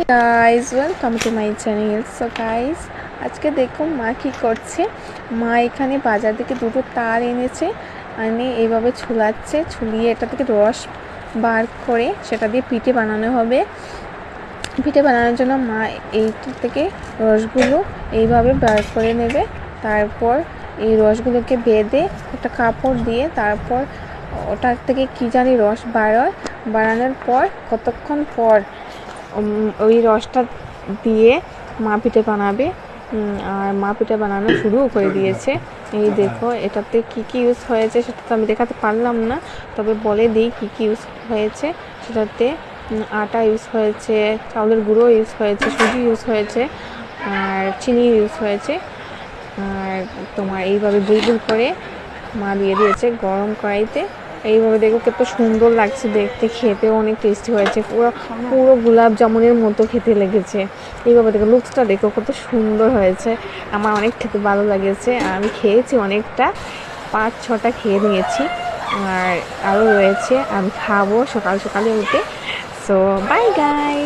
Guys welcome to my channel. So guys আজকে দেখুন মা কী করছে। মা এখানে বাজার থেকে দুটো তার এনেছে, এনে এইভাবে ছুলাচ্ছে, ছুলিয়ে এটা থেকে রস বার করে সেটা দিয়ে পিঠে বানানো হবে। পিঠে বানানোর জন্য মা এইটা থেকে রসগুলো এইভাবে বার করে নেবে। তারপর এই রসগুলোকে বেঁধে একটা কাপড় দিয়ে তারপর ওটার থেকে কী জানি রস বাড়ানোর পর কতক্ষণ পর ওই রসটা দিয়ে মা পিঠে বানাবে। আর মা পিঠে বানানো শুরুও করে দিয়েছে। এই দেখো এটাতে কী কী ইউজ হয়েছে সেটা তো আমি দেখাতে পারলাম না, তবে বলে দিই কী কী ইউজ হয়েছে। সেটাতে আটা ইউজ হয়েছে, চাউলের গুঁড়ো ইউজ হয়েছে, সুজি ইউজ হয়েছে, আর চিনি ইউজ হয়েছে। আর তোমার এইভাবে দুই করে মা দিয়ে দিয়েছে গরম কড়াইতে। এইভাবে দেখো কত সুন্দর লাগছে দেখতে, খেতেও অনেক টেস্টি হয়েছে, পুরো পুরো গোলাপ জামুনের মতো খেতে লেগেছে। এইভাবে দেখো লুকসটা দেখো কত সুন্দর হয়েছে, আমার অনেক খেতে ভালো লেগেছে। আমি খেয়েছি অনেকটা, 5-6টা খেয়ে নিয়েছি, আর আরও রয়েছে, আমি খাবো সকালে উঠে। সো বাই গাই।